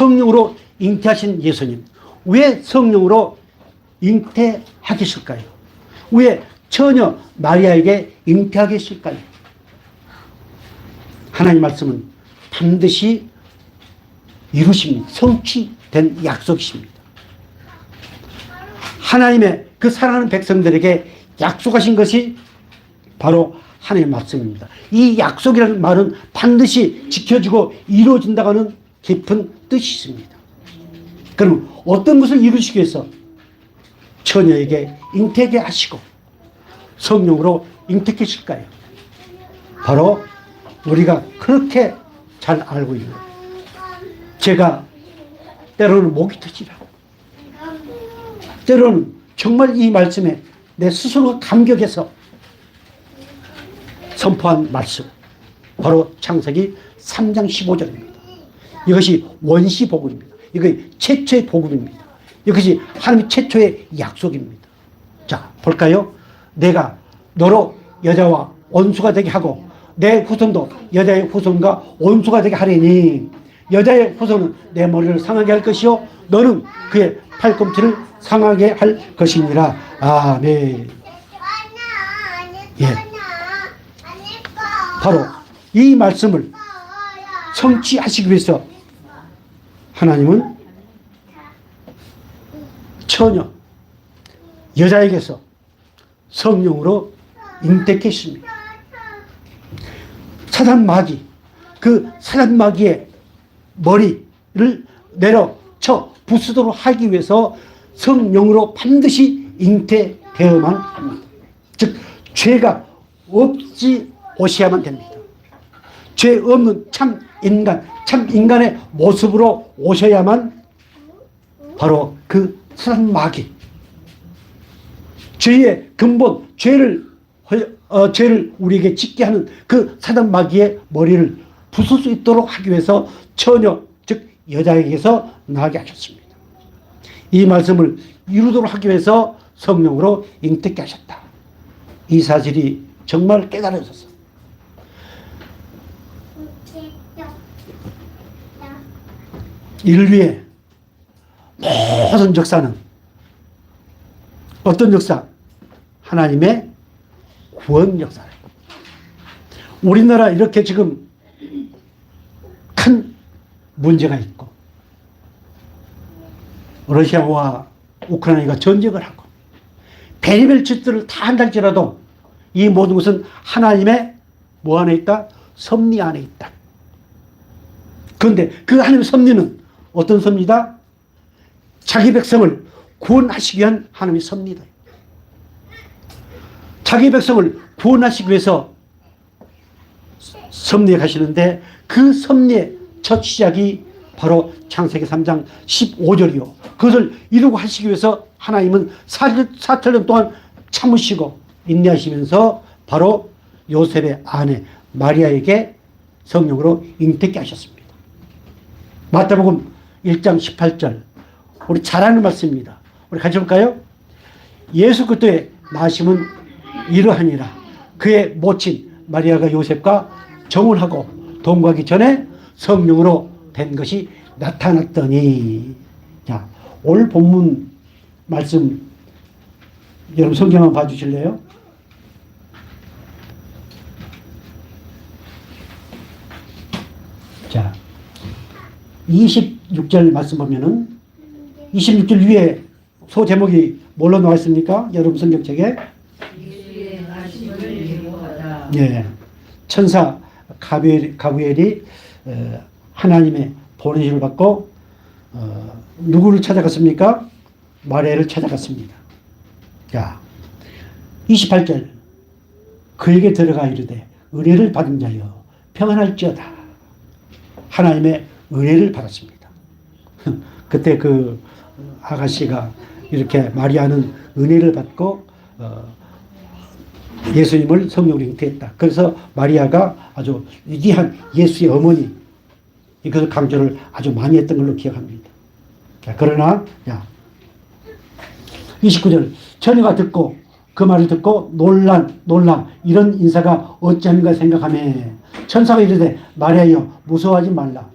성령으로 잉태하신 예수님, 왜 성령으로 잉태하겠을까요? 왜 처녀 마리아에게 잉태하겠을까요? 하나님 말씀은 반드시 이루십니다. 성취된 약속이십니다. 하나님의 그 사랑하는 백성들에게 약속하신 것이 바로 하나님의 말씀입니다. 이 약속이라는 말은 반드시 지켜지고 이루어진다고 하는 깊은 뜻이 있습니다. 그럼 어떤 것을 이루시기 위해서 처녀에게 잉태하게 하시고 성령으로 잉태하실까요? 바로 우리가 그렇게 잘 알고 있는, 제가 때로는 목이 터지라고, 때로는 정말 이 말씀에 내 스스로가 감격해서 선포한 말씀, 바로 창세기 3장 15절입니다. 이것이 원시 복음입니다. 이것이 최초의 복음입니다. 이것이 하나님의 최초의 약속입니다. 자, 볼까요? 내가 너로 여자와 원수가 되게 하고 내 후손도 여자의 후손과 원수가 되게 하리니 여자의 후손은 내 머리를 상하게 할 것이요 너는 그의 팔꿈치를 상하게 할 것이니라. 아멘. 예. 바로 이 말씀을 성취하시기 위해서 하나님은 처녀 여자에게서 성령으로 잉태했습니다. 사단 마귀, 그 사단 마귀의 머리를 내려쳐 부수도록 하기 위해서 성령으로 반드시 잉태되어야만 합니다. 즉 죄가 없이 오셔야만 됩니다. 죄 없는 참 인간의 모습으로 오셔야만 바로 그 사단 마귀, 죄의 근본, 죄를 우리에게 짓게 하는 그 사단 마귀의 머리를 부술 수 있도록 하기 위해서 처녀, 즉 여자에게서 나게 하셨습니다. 이 말씀을 이루도록 하기 위해서 성령으로 잉태케 하셨다. 이 사실이 정말 깨달아졌어. 인류의 모든 역사는 어떤 역사? 하나님의 구원 역사예요. 우리나라 이렇게 지금 큰 문제가 있고 러시아와 우크라이나가 전쟁을 하고 별의별 짓들을 다 한달지라도 이 모든 것은 하나님의 뭐 안에 있다? 섭리 안에 있다. 그런데 그 하나님의 섭리는 어떤 섭리다? 자기 백성을 구원하시기 위한 하나님의 섭리다. 자기 백성을 구원하시기 위해서 섭리에 가시는데 그 섭리의 첫 시작이 바로 창세기 3장 15절이요. 그것을 이루고 하시기 위해서 하나님은 4천 동안 참으시고 인내하시면서 바로 요셉의 아내 마리아에게 성령으로 잉태케 하셨습니다. 마태복음 1장 18절 우리 잘 아는 말씀입니다. 우리 같이 볼까요? 예수 그리스도의 나심은 이러하니라. 그의 모친 마리아가 요셉과 정혼하고 동거하기 전에 성령으로 된 것이 나타났더니. 자, 오늘 본문 말씀 여러분 성경 한번 봐주실래요? 자, 26절 말씀 보면은 26절 위에 소 제목이 뭘로 나와 있습니까? 여러분 성경책에 네, 천사 가브리엘이 하나님의 보내심을 받고 누구를 찾아갔습니까? 마리아를 찾아갔습니다. 자, 28절 그에게 들어가 이르되 은혜를 받은 자여 평안할지어다. 하나님의 은혜를 받았습니다. 그때 그 아가씨가 이렇게 마리아는 은혜를 받고 예수님을 성령으로 잉태했다. 그래서 마리아가 아주 위대한 예수의 어머니 이것을 강조를 아주 많이 했던 걸로 기억합니다. 자, 그러나 29절 처녀가 듣고 그 말을 듣고 놀란 이런 인사가 어찌함인가 생각하며 천사가 이르되 마리아여 무서워하지 말라.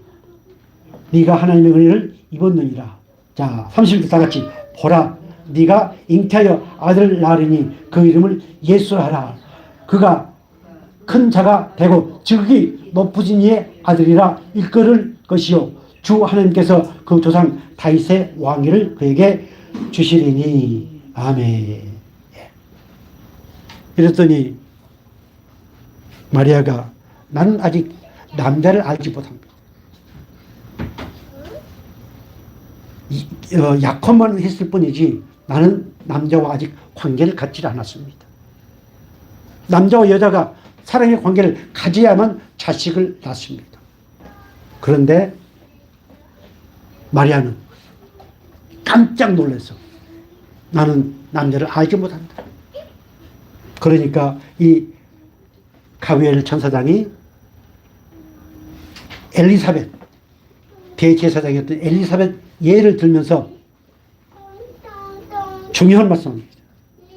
네가 하나님의 은혜를 입었느니라. 자, 30절 다 같이. 보라, 네가 잉태하여 아들을 낳으리니 그 이름을 예수라 하라. 그가 큰 자가 되고 즉위 높으신 이의 아들이라 일컬을 것이요 주 하나님께서 그 조상 다윗의 왕위를 그에게 주시리니. 아멘. 이랬더니 마리아가 나는 아직 남자를 알지 못합니다. 약혼만 했을 뿐이지 나는 남자와 아직 관계를 갖지 않았습니다. 남자와 여자가 사랑의 관계를 가져야만 자식을 낳습니다. 그런데 마리아는 깜짝 놀라서 나는 남자를 알지 못한다. 그러니까 이 가브리엘 천사장이 엘리사벳, 대제사장이었던 엘리사벳 예를 들면서 중요한 말씀입니다.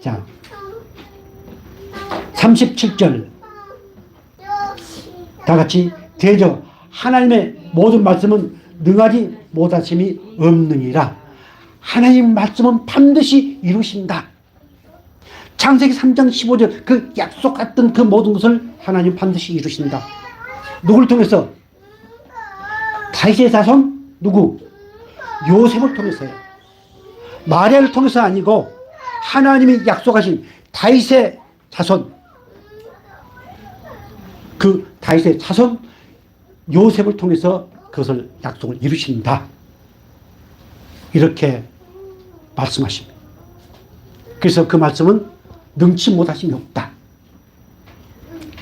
자, 37절 다 같이. 대저 하나님의 모든 말씀은 능하지 못하심이 없느니라. 하나님 말씀은 반드시 이루신다. 창세기 3장 15절 그 약속했던 그 모든 것을 하나님 반드시 이루신다. 누구를 통해서? 다윗의 자손 누구? 요셉을 통해서요. 마리아를 통해서 아니고 하나님이 약속하신 다윗의 자손, 그 다윗의 자손 요셉을 통해서 그것을 약속을 이루신다. 이렇게 말씀하십니다. 그래서 그 말씀은 능치 못하심이 없다.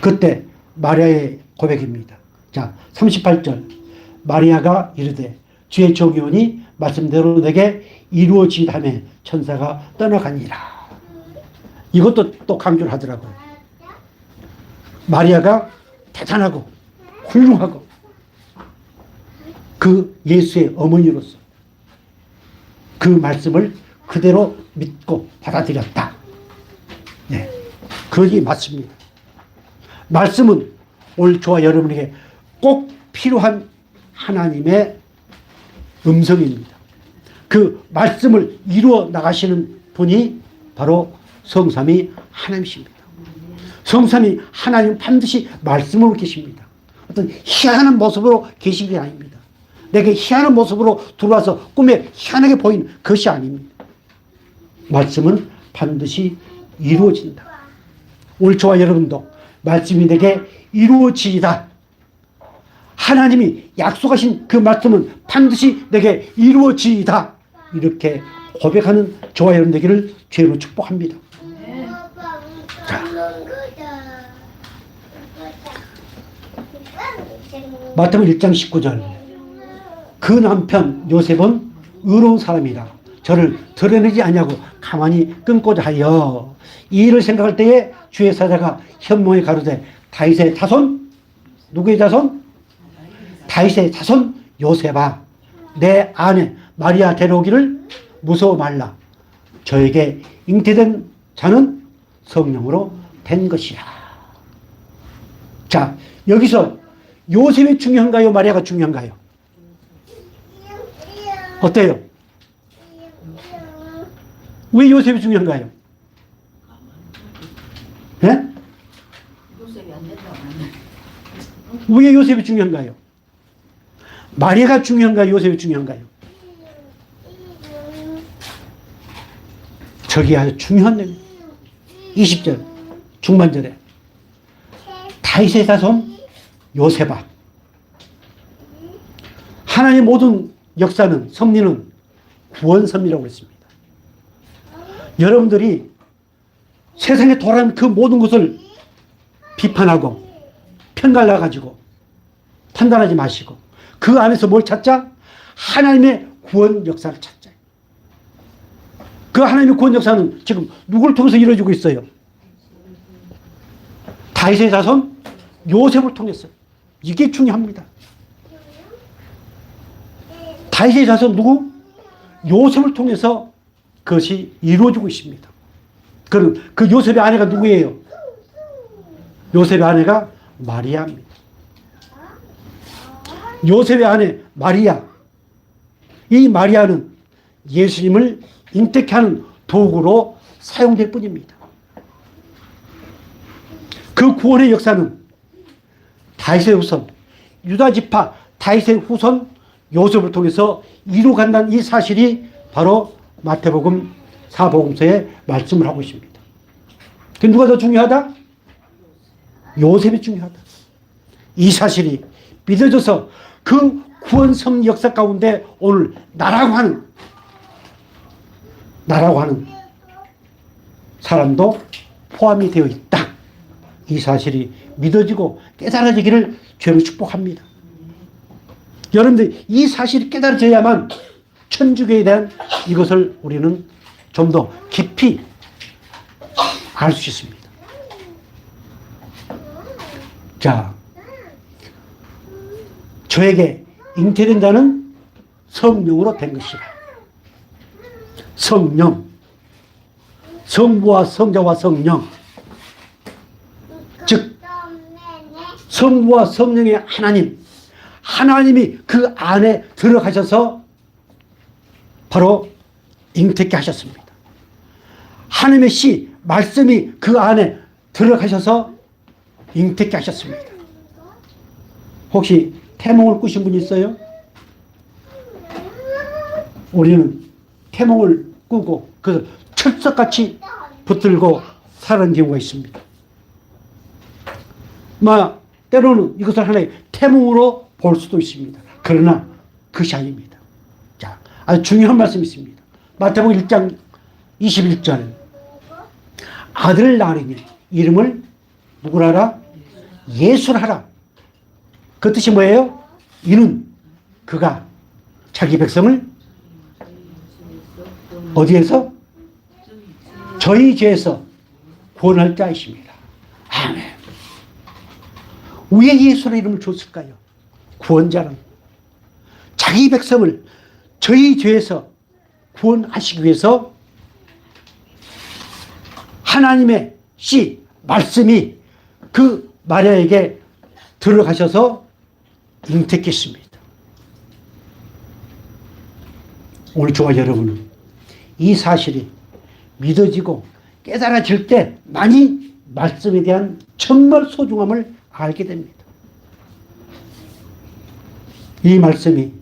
그때 마리아의 고백입니다. 자, 38절. 마리아가 이르되 주의 종이오니 말씀대로 내게 이루어지다며 천사가 떠나가니라. 이것도 또 강조를 하더라고요. 마리아가 대단하고 훌륭하고 그 예수의 어머니로서 그 말씀을 그대로 믿고 받아들였다. 네, 그것이 맞습니다. 말씀은 오늘 저와 여러분에게 꼭 필요한 하나님의 음성입니다. 그 말씀을 이루어 나가시는 분이 바로 성삼위 하나님이십니다. 성삼위 하나님 반드시 말씀으로 계십니다. 어떤 희한한 모습으로 계신 게 아닙니다. 내게 희한한 모습으로 들어와서 꿈에 희한하게 보이는 것이 아닙니다. 말씀은 반드시 이루어진다. 오늘 저와 여러분도 말씀이 내게 이루어지이다. 하나님이 약속하신 그 말씀은 반드시 내게 이루어지이다. 이렇게 고백하는 저와 여러분 되기를 주로 축복합니다. 자, 마태복음 1장 19절. 그 남편 요셉은 의로운 사람이라 저를 드러내지 아니하고 가만히 끊고자 하여 이 일을 생각할 때에 주의 사자가 현몽에 가로되 다윗의 자손, 누구의 자손? 다윗의 자손 요셉아, 내 아내 마리아 데려오기를 무서워 말라. 저에게 잉태된 자는 성령으로 된 것이라. 자, 여기서 요셉이 중요한가요? 마리아가 중요한가요? 어때요? 왜 요셉이 중요한가요? 네? 왜 요셉이 중요한가요? 마리아가 중요한가요? 요셉이 중요한가요? 저기 아주 중요한 내용. 20절 중반절에 다윗의 자손 요셉아. 하나님의 모든 역사는, 섭리는 구원 섭리라고 했습니다. 여러분들이 세상에 돌아가는 그 모든 것을 비판하고 편갈라가지고 판단하지 마시고 그 안에서 뭘 찾자? 하나님의 구원 역사를 찾자. 그 하나님의 구원 역사는 지금 누구를 통해서 이루어지고 있어요? 다윗의 자손 요셉을 통해서. 이게 중요합니다. 다윗의 자손 누구? 요셉을 통해서 그것이 이루어지고 있습니다. 그럼 그 요셉의 아내가 누구예요? 요셉의 아내가 마리아입니다. 요셉의 아내 마리아, 이 마리아는 예수님을 잉태케 하는 도구로 사용될 뿐입니다. 그 구원의 역사는 다윗의 후손, 유다 지파 다윗의 후손 요셉을 통해서 이루어간다는 이 사실이 바로 마태복음 사복음서에 말씀을 하고 있습니다. 그 누가 더 중요하다? 요셉이 중요하다. 이 사실이 믿어져서 그 구원 섭리 역사 가운데 오늘 나라고 하는 사람도 포함이 되어 있다. 이 사실이 믿어지고 깨달아지기를 죄로 축복합니다. 여러분들 이 사실이 깨달아져야만 천주교에 대한 이것을 우리는 좀 더 깊이 알 수 있습니다. 자, 저에게 잉태된 자는 성령으로 된 것이라. 성령, 성부와 성자와 성령, 즉 성부와 성령의 하나님이 그 안에 들어가셔서 바로 잉태케 하셨습니다. 하나님의 씨, 말씀이 그 안에 들어가셔서 잉태케 하셨습니다. 혹시 태몽을 꾸신 분 있어요? 우리는 태몽을 꾸고 그래서 철석같이 붙들고 사는 경우가 있습니다. 때로는 이것을 하나의 태몽으로 볼 수도 있습니다. 그러나 그것이 아닙니다. 자, 아주 중요한 말씀이 있습니다. 마태복음 1장 21절 아들을 낳으니 이름을 누구라 하라? 예수라 하라. 그 뜻이 뭐예요? 이는 그가 자기 백성을 어디에서? 저희 죄에서 구원할 자이십니다. 아멘. 왜 예수라는 이름을 줬을까요? 구원자는 자기 백성을 저희 죄에서 구원하시기 위해서 하나님의 씨, 말씀이 그 마리아에게 들어가셔서 잉태했습니다. 오늘 저와 여러분은 이 사실이 믿어지고 깨달아질 때 많이 말씀에 대한 정말 소중함을 알게 됩니다. 이 말씀이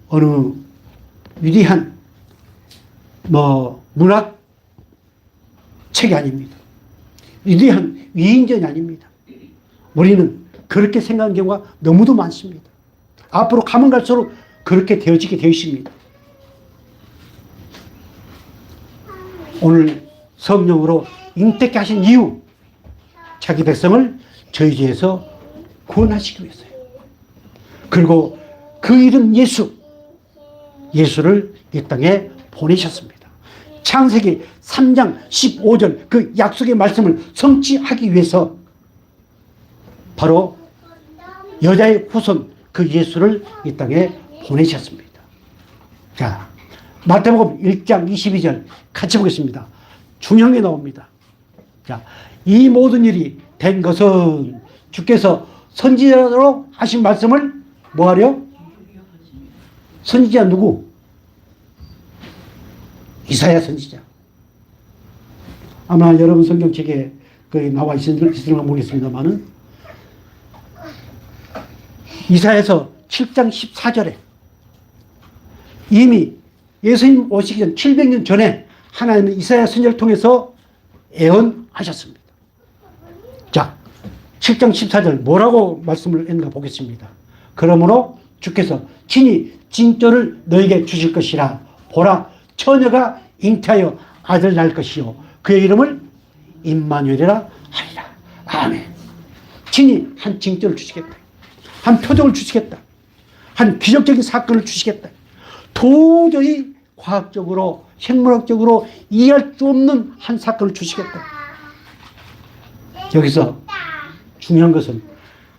어느 위대한 문학 책이 아닙니다. 위대한 위인전이 아닙니다. 우리는 그렇게 생각하는 경우가 너무도 많습니다. 앞으로 가면 갈수록 그렇게 되어지게 되어 있습니다. 오늘 성령으로 잉태케 하신 이유, 자기 백성을 저희 죄에서 구원하시기 위해서요. 그리고 그 이름 예수를 이 땅에 보내셨습니다. 창세기 3장 15절 그 약속의 말씀을 성취하기 위해서 바로 여자의 후손 그 예수를 이 땅에 보내셨습니다. 자, 마태복음 1장 22절 같이 보겠습니다. 중요한 게 나옵니다. 자, 이 모든 일이 된 것은 주께서 선지자로 하신 말씀을 뭐하려? 선지자 누구? 이사야 선지자. 아마 여러분 성경책에 거기 나와 있을까 모르겠습니다만은 이사야서 7장 14절에 이미 예수님 오시기 전 700년 전에 하나님은 이사야 선지자를 통해서 예언하셨습니다. 자, 7장 14절 뭐라고 말씀을 했는가 보겠습니다. 그러므로 주께서 친히 징조를 너에게 주실 것이라. 보라, 처녀가 잉태하여 아들 낳을 것이요 그의 이름을 임마누엘이라 하리라. 아멘. 친히 한 징조를 주시겠다. 한 표적을 주시겠다. 한 기적적인 사건을 주시겠다. 도저히 과학적으로 생물학적으로 이해할 수 없는 한 사건을 주시겠다. 여기서 중요한 것은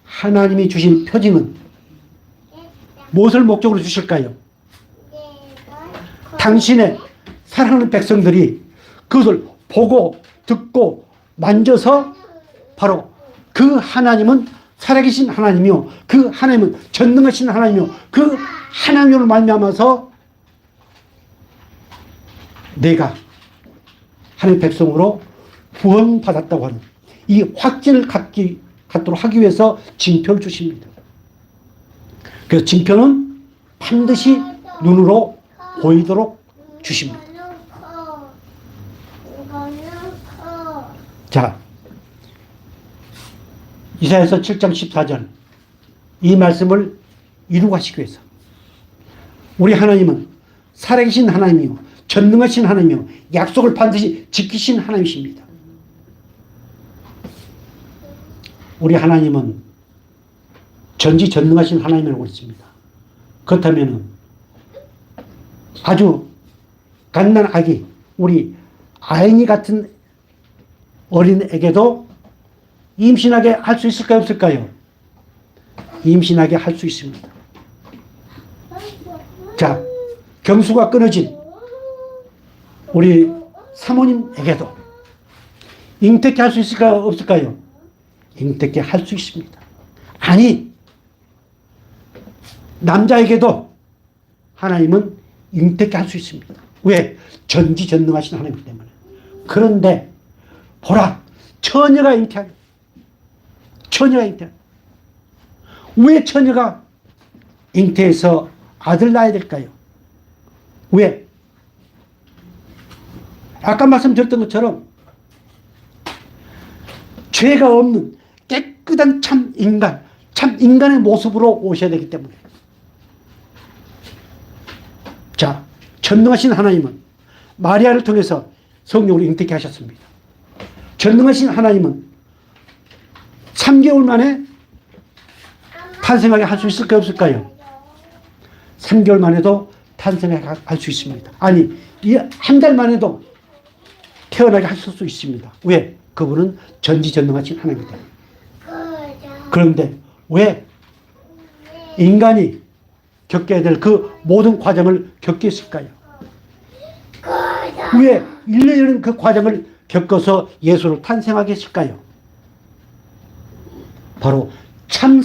하나님이 주신 표징은 무엇을 목적으로 주실까요? 당신의 사랑하는 백성들이 그것을 보고 듣고 만져서 바로 그 하나님은 살아계신 하나님이요 그 하나님은 전능하신 하나님이요 그 하나님을 말미암아서 내가 하나님의 백성으로 구원받았다고 하는 이 확신을 갖도록 하기 위해서 징표를 주십니다. 그래서 징표는 반드시 눈으로 보이도록 주십니다. 자, 이사야서 7장 14절 이 말씀을 이루고 하시기 위해서 우리 하나님은 살아계신 하나님이요 전능하신 하나님이요 약속을 반드시 지키신 하나님이십니다. 우리 하나님은 전지전능하신 하나님이라고 했습니다. 그렇다면 아주 갓난 아기 우리 아이니 같은 어린애에게도 임신하게 할 수 있을까요? 없을까요? 임신하게 할 수 있습니다. 자, 경수가 끊어진 우리 사모님에게도 잉태케 할 수 있을까요? 없을까요? 잉태케 할 수 있습니다. 아니, 남자에게도 하나님은 잉태케 할 수 있습니다. 왜? 전지전능하신 하나님이기 때문에. 그런데 보라, 처녀가 잉태하게. 처녀가 잉태하게. 왜 처녀가 잉태해서 아들 낳아야 될까요? 왜? 아까 말씀드렸던 것처럼 죄가 없는 깨끗한 참 인간의 모습으로 오셔야 되기 때문에. 자, 전능하신 하나님은 마리아를 통해서 성령으로 잉태케 하셨습니다. 전능하신 하나님은 3개월 만에 탄생하게 할 수 있을까요? 없을까요? 3개월 만에도 탄생하게 할 수 있습니다. 아니, 한 달 만에도 태어나게 하실 수 있습니다. 왜? 그분은 전지전능하신 하나님이다. 그런데 왜 인간이 겪게 될 그 모든 과정을 겪겠을까요? 왜 일련의 그 과정을 겪어서 예수를 탄생하게 했을까요? 바로 참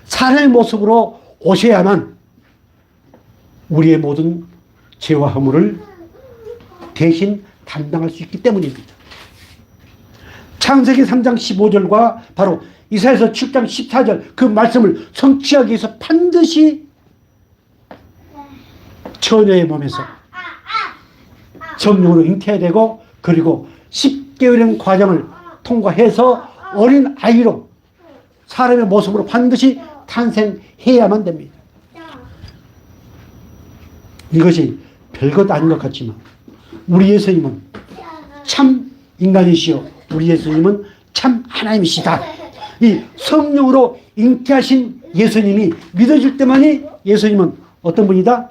사람의 모습으로 오셔야만 우리의 모든 죄와 허물을 대신 담당할 수 있기 때문입니다. 창세기 3장 15절과 바로 이사야서 7장 14절 그 말씀을 성취하기 위해서 반드시 처녀의 몸에서 성령으로 잉태해야 되고 그리고 10개월의 과정을 통과해서 어린 아이로 사람의 모습으로 반드시 탄생해야만 됩니다. 이것이 별것 아닌 것 같지만 우리 예수님은 참 인간이시요 우리 예수님은 참 하나님이시다. 이 성령으로 잉태하신 예수님이 믿어질 때만이 예수님은 어떤 분이다?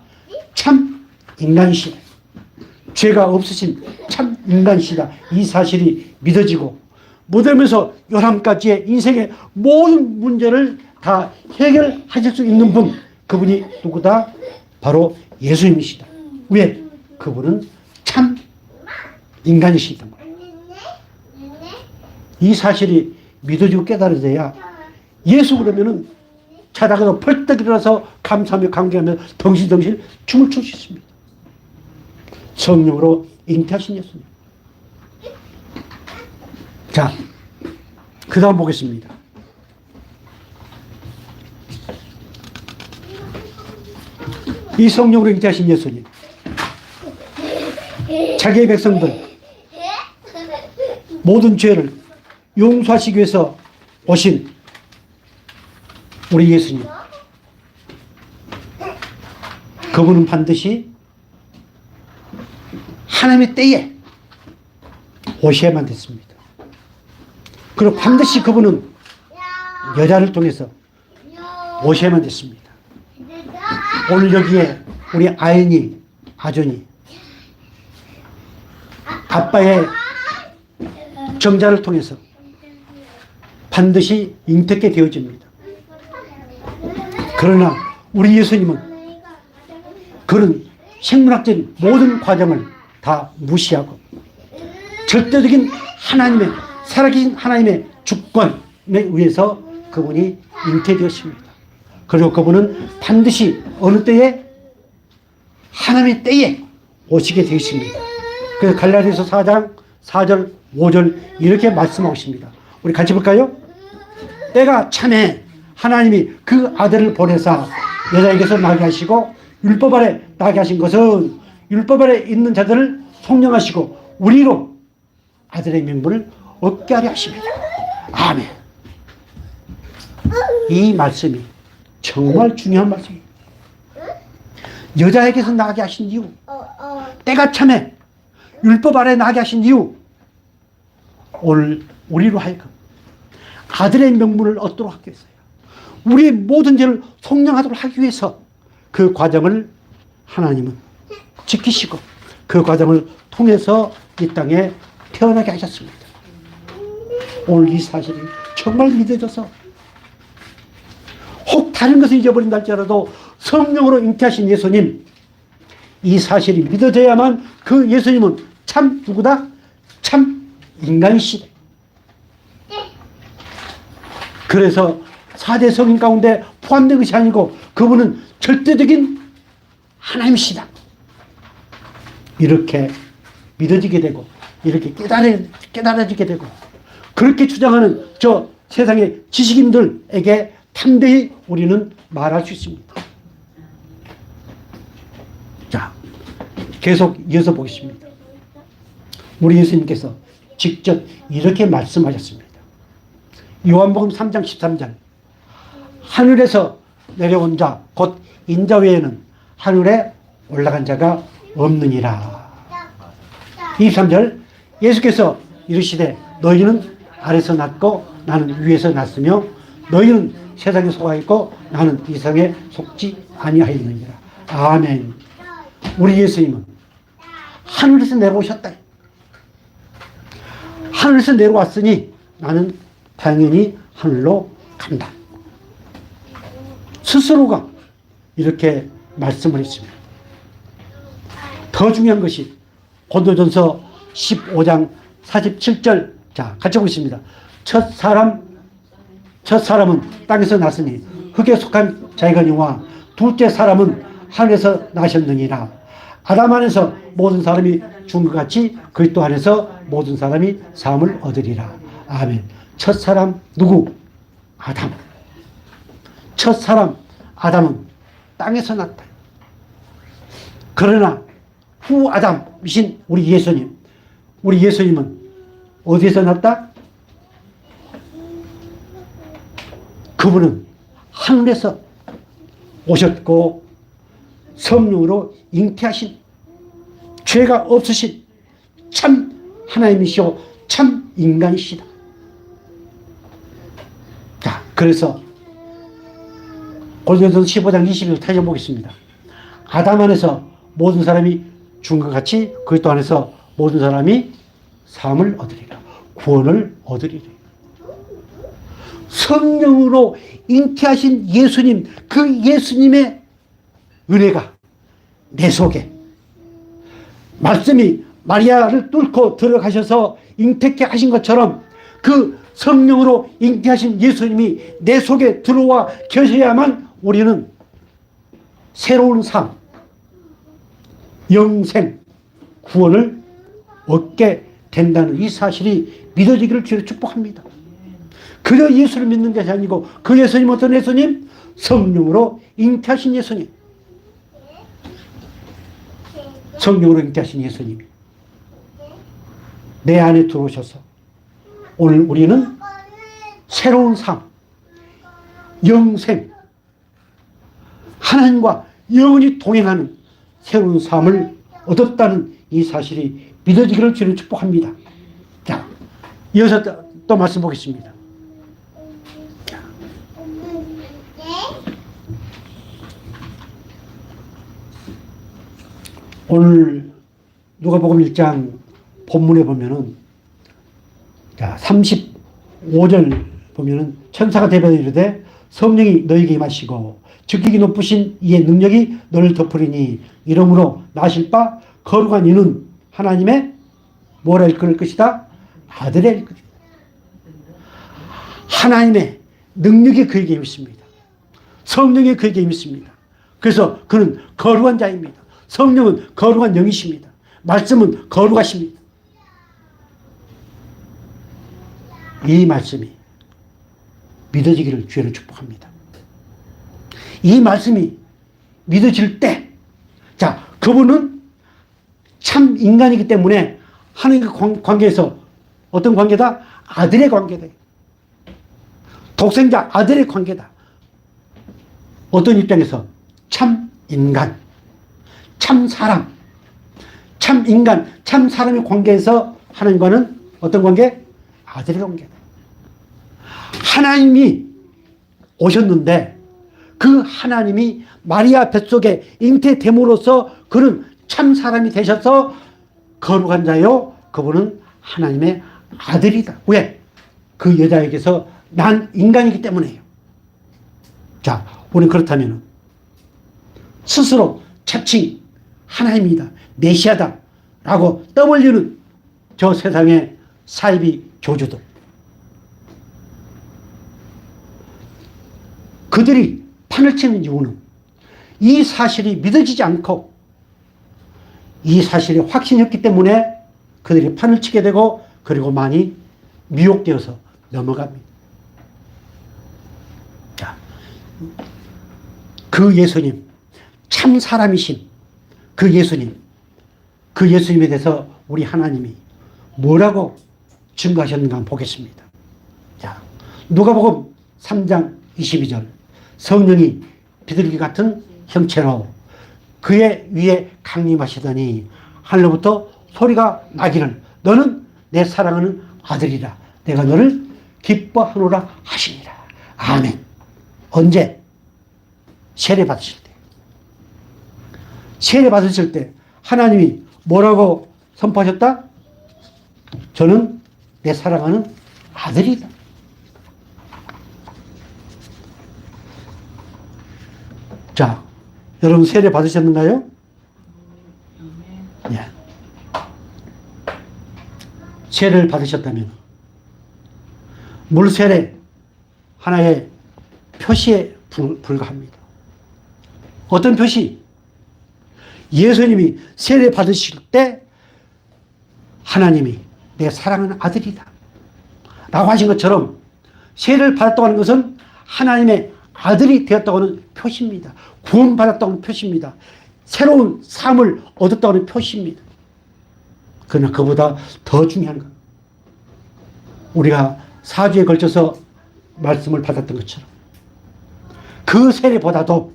참 인간이시다. 죄가 없으신 참 인간이시다. 이 사실이 믿어지고 무덤에서 요람까지의 인생의 모든 문제를 다 해결하실 수 있는 분, 그분이 누구다? 바로 예수님이시다. 왜? 그분은 참 인간이시다. 이 사실이 믿어지고 깨달아져야 예수 그러면은 자다가도 벌떡 일어나서 감사하며 강구하며 덩실덩실 춤을 출 수 있습니다. 성령으로 잉태하신 예수님. 자, 그 다음 보겠습니다. 이 성령으로 잉태하신 예수님, 자기의 백성들 모든 죄를 용서하시기 위해서 오신 우리 예수님, 그분은 반드시 하나님의 때에 오셔야만 됐습니다. 그리고 반드시 그분은 여자를 통해서 오셔야만 됐습니다. 오늘 여기에 우리 아연이, 아존이 아빠의 정자를 통해서 반드시 잉태케 되어집니다. 그러나 우리 예수님은 그런 생물학적인 모든 과정을 다 무시하고 절대적인 하나님의 살아계신 하나님의 주권에 의해서 그분이 잉태되었습니다. 그리고 그분은 반드시 어느 때에? 하나님의 때에 오시게 되어 있습니다. 그래서 갈라디아서 4장 4절 5절 이렇게 말씀하고 있습니다. 우리 같이 볼까요? 때가 차매 하나님이 그 아들을 보내사 여자에게서 나게 하시고 율법 아래 나게 하신 것은 율법 아래 있는 자들을 속량하시고 우리로 아들의 명분을 얻게 하려 하십니다. 아멘. 이 말씀이 정말 중요한 말씀입니다. 여자에게서 나게 하신 이유, 때가 차매 율법 아래 나게 하신 이유, 오늘 우리로 하여금 아들의 명분을 얻도록 하기 위해서요. 우리의 모든 죄를 속량하도록 하기 위해서 그 과정을 하나님은 지키시고 그 과정을 통해서 이 땅에 태어나게 하셨습니다. 오늘 이 사실이 정말 믿어져서 혹 다른 것을 잊어버린다 할지라도 성령으로 잉태하신 예수님, 이 사실이 믿어져야만 그 예수님은 참 누구다? 참 인간이시다. 그래서 4대 성인 가운데 포함된 것이 아니고 그분은 절대적인 하나님이시다. 이렇게 믿어지게 되고 이렇게 깨달아지게 되고 그렇게 주장하는 저 세상의 지식인들에게 담대히 우리는 말할 수 있습니다. 자, 계속 이어서 보겠습니다. 우리 예수님께서 직접 이렇게 말씀하셨습니다. 요한복음 3장 13절 하늘에서 내려온 자 곧 인자 외에는 하늘에 올라간 자가 없느니라. 23절 예수께서 이르시되 너희는 아래서 났고 나는 위에서 났으며 너희는 세상에 속하 있고 나는 이 세상에 속지 아니하였느니라. 아멘. 우리 예수님은 하늘에서 내려오셨다. 하늘에서 내려왔으니 나는 당연히 하늘로 간다. 스스로가 이렇게 말씀을 했습니다. 더 중요한 것이 고린도전서 15장 47절, 자 같이 보겠습니다. 첫 사람은 땅에서 났으니 흙에 속한 자이거니와 둘째 사람은 하늘에서 나셨느니라. 아담 안에서 모든 사람이 죽은 것 같이 그리스도 안에서 모든 사람이 사함을 얻으리라. 아멘. 첫 사람 누구? 아담. 첫 사람 아담은 땅에서 났다. 그러나 후 아담이신 우리 예수님, 우리 예수님은 어디에서 났다? 그분은 하늘에서 오셨고 성령으로 잉태하신 죄가 없으신 참 하나님이시오 참 인간이시다. 자, 그래서 고린도전서 15장 20절 다시 보겠습니다. 아담 안에서 모든 사람이 죽은 것 같이 그리스도 안에서 모든 사람이 사함을 얻으리라. 구원을 얻으리라. 성령으로 잉태하신 예수님, 그 예수님의 은혜가 내 속에 말씀이 마리아를 뚫고 들어가셔서 잉태케 하신 것처럼 그 성령으로 잉태하신 예수님이 내 속에 들어와 계셔야만 우리는 새로운 삶, 영생, 구원을 얻게 된다는 이 사실이 믿어지기를 주로 축복합니다. 그저 예수를 믿는 것이 아니고 그 예수님 어떤 예수님? 성령으로 잉태하신 예수님. 성령으로 잉태하신 예수님이 내 안에 들어오셔서 오늘 우리는 새로운 삶, 영생, 하나님과 영원히 동행하는 새로운 삶을 얻었다는 이 사실이 믿어지기를 주는 축복합니다. 자, 이어서 또 말씀 보겠습니다. 오늘 누가복음 1장 본문에 보면은 자 35절 보면은 천사가 대변하여 이르되 성령이 너희에게 임하시고 즉기기 높으신 이의 능력이 너를 덮으리니 이러므로 나실 바 거룩한 이는 하나님의 뭐라 일컬을 것이다? 아들의 일컬. 하나님의 능력이 그에게 임했습니다. 성령이 그에게 임했습니다. 그래서 그는 거룩한 자입니다. 성령은 거룩한 영이십니다. 말씀은 거룩하십니다. 이 말씀이 믿어지기를 주의로 축복합니다. 이 말씀이 믿어질 때, 자, 그분은 참 인간이기 때문에 하나님과 관계에서 어떤 관계다? 아들의 관계다. 독생자 아들의 관계다. 어떤 입장에서? 참 인간, 참 사람, 참 인간, 참 사람의 관계에서 하나님과는 어떤 관계? 아들의 관계다. 하나님이 오셨는데 그 하나님이 마리아 뱃속에 잉태됨으로써 그는 참 사람이 되셔서 거룩한 자요, 그분은 하나님의 아들이다. 왜? 그 여자에게서 난 인간이기 때문에요. 자, 우리는 그렇다면 스스로 자칭 하나님이다, 메시아다 라고 떠벌리는 저 세상의 사이비 교주들, 그들이 판을 치는 이유는 이 사실이 믿어지지 않고 이 사실이 확신이 없기 때문에 그들이 판을 치게 되고 그리고 많이 미혹되어서 넘어갑니다. 자, 그 예수님, 참 사람이신 그 예수님에 대해서 우리 하나님이 뭐라고 증거하셨는가 한번 보겠습니다. 자, 누가복음 3장 22절. 성령이 비둘기 같은 형체로 그의 위에 강림하시더니 하늘로부터 소리가 나기를 너는 내 사랑하는 아들이라 내가 너를 기뻐하노라 하시니라. 아멘. 언제? 세례 받으실 때. 세례 받으실 때 하나님이 뭐라고 선포하셨다? 저는 내 사랑하는 아들이다. 자, 여러분 세례 받으셨는가요? 예. 세례를 받으셨다면 물세례 하나의 표시에 불과합니다. 어떤 표시? 예수님이 세례 받으실 때 하나님이 내 사랑하는 아들이다 라고 하신 것처럼 세례를 받았다고 하는 것은 하나님의 아들이 되었다고 하는 표시입니다. 구원받았다고 하는 표시입니다. 새로운 삶을 얻었다고 하는 표시입니다. 그러나 그보다 더 중요한 것, 우리가 4주에 걸쳐서 말씀을 받았던 것처럼 그 세례보다도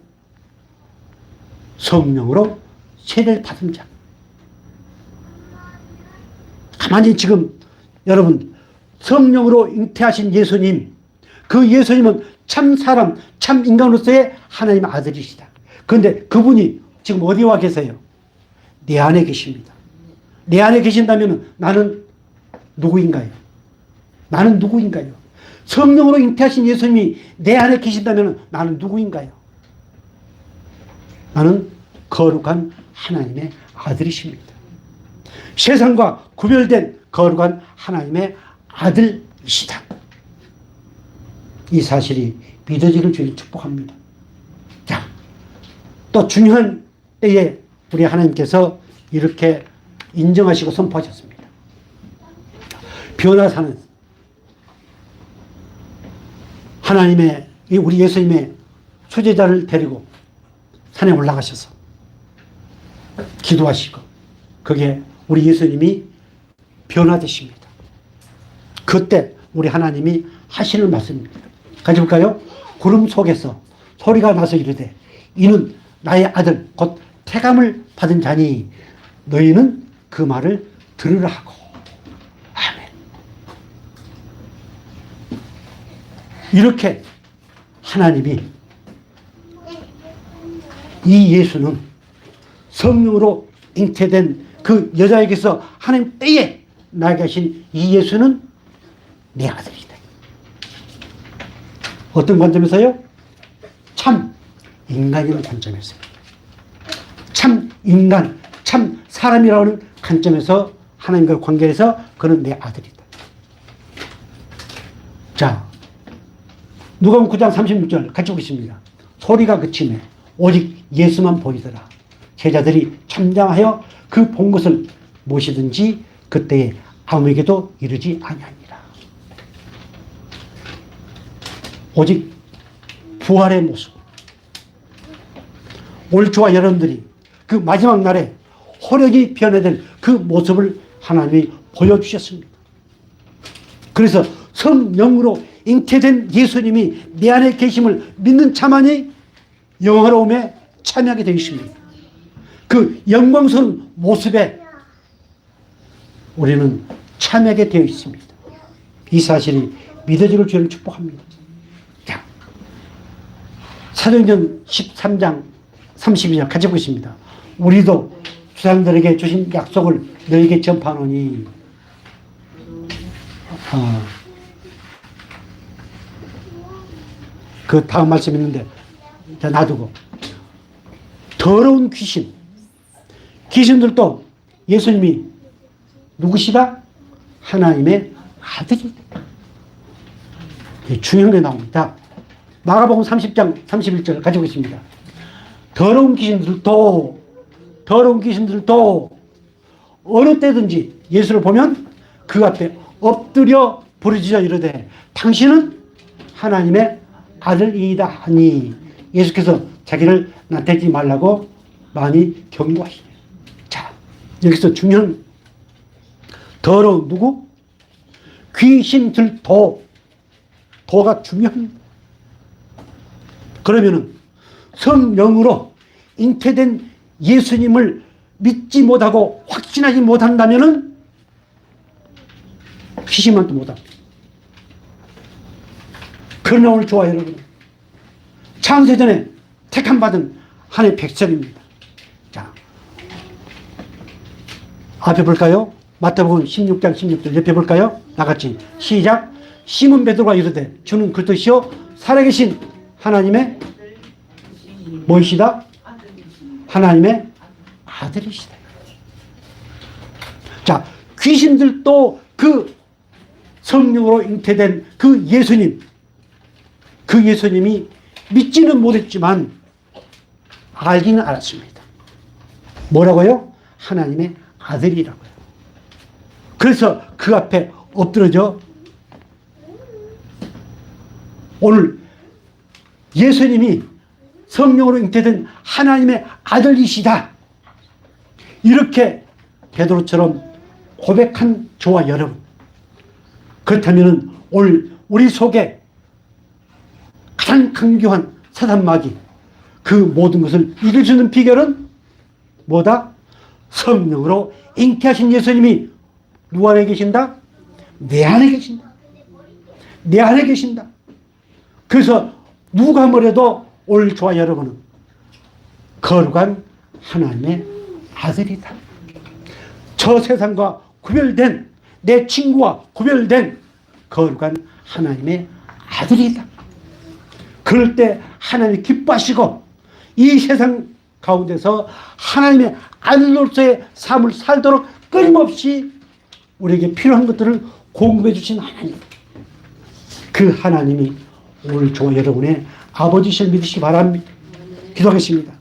성령으로 세례를 받은 자. 가만히 지금 여러분 성령으로 잉태하신 예수님, 그 예수님은 참 사람, 참 인간으로서의 하나님의 아들이시다. 그런데 그분이 지금 어디 와 계세요? 내 안에 계십니다. 내 안에 계신다면 나는 누구인가요? 나는 누구인가요? 성령으로 잉태하신 예수님이 내 안에 계신다면 나는 누구인가요? 나는 거룩한 하나님의 아들이십니다. 세상과 구별된 거룩한 하나님의 아들이시다. 이 사실이 믿어지는 주를 축복합니다. 자, 또 중요한 때에 우리 하나님께서 이렇게 인정하시고 선포하셨습니다. 변화사는 하나님의 우리 예수님의 수제자를 데리고 산에 올라가셔서 기도하시고 그게 우리 예수님이 변화되십니다. 그때 우리 하나님이 하시는 말씀입니다. 같이 볼까요? 구름 속에서 소리가 나서 이르되 이는 나의 아들 곧 태감을 받은 자니 너희는 그 말을 들으라 하고. 아멘. 이렇게 하나님이 이 예수는 성령으로 잉태된 그 여자에게서 하나님 때에 나에게 하신 이 예수는 내 아들이다. 어떤 관점에서요? 참 인간이라는 관점에서요. 참 인간, 참 사람이라는 관점에서 하나님과 관계에서 그는 내 아들이다. 자, 누가복음 9장 36절 같이 보겠습니다. 소리가 그치네 오직 예수만 보이더라. 제자들이 참장하여 그 본 것을 무엇이든지 그때에 아무에게도 이르지 아니하니라. 오직 부활의 모습. 오늘 저와 여러분들이 그 마지막 날에 호력이 변화될 그 모습을 하나님이 보여주셨습니다. 그래서 성령으로 잉태된 예수님이 내 안에 계심을 믿는 자만이 영화로움에 참여하게 되어 있습니다. 그 영광스러운 모습에 우리는 참여하게 되어 있습니다. 이 사실이 믿어지길 주를 축복합니다. 자, 사도행전 13장 32절 같이 보겠습니다. 우리도 조상들에게 주신 약속을 너에게 전파하노니. 그 다음 말씀 있는데, 자, 놔두고. 더러운 귀신. 귀신들도 예수님이 누구시다? 하나님의 아들이다. 중요한 게 나옵니다. 마가복음 30장 31절 가지고 있습니다. 더러운 귀신들도 어느 때든지 예수를 보면 그 앞에 엎드려 부르짖어 이르되 당신은 하나님의 아들이다 하니, 예수께서 자기를 나태하지 말라고 많이 경고하시네요. 자, 여기서 중요한 더러운 누구? 귀신들도, 도가 중요합니다. 그러면은 성령으로 잉태된 예수님을 믿지 못하고 확신하지 못한다면은 귀신만도 못합니다. 그러나 오늘 저와 여러분, 창세전에 택함받은 하나님의 백성입니다. 자, 앞에 볼까요? 마태복음 16장 16절 옆에 볼까요? 나같이 시작. 시몬 베드로가 이르되 주는 그리스도시요 살아계신 하나님의 무엇이다? 하나님의 아들이시다. 자, 귀신들도 그 성령으로 잉태된 그 예수님이 믿지는 못했지만 알기는 알았습니다. 뭐라고요? 하나님의 아들이라고요. 그래서 그 앞에 엎드러져 오늘 예수님이 성령으로 잉태된 하나님의 아들이시다, 이렇게 베드로처럼 고백한 저와 여러분, 그렇다면 오늘 우리 속에 가장 강교한 사단마귀, 그 모든 것을 이길 수 있는 비결은 뭐다? 성령으로 잉태하신 예수님이 누구 안에 계신다? 내 안에 계신다. 내 안에 계신다. 그래서 누가 뭐래도 오늘 저와 여러분은 거룩한 하나님의 아들이다. 저 세상과 구별된, 내 친구와 구별된 거룩한 하나님의 아들이다. 그럴 때 하나님이 기뻐하시고 이 세상 가운데서 하나님의 아들로서의 삶을 살도록 끊임없이 우리에게 필요한 것들을 공급해 주신 하나님, 그 하나님이 오늘 저와 여러분의 아버지실 믿으시기 바랍니다. 기도하겠습니다.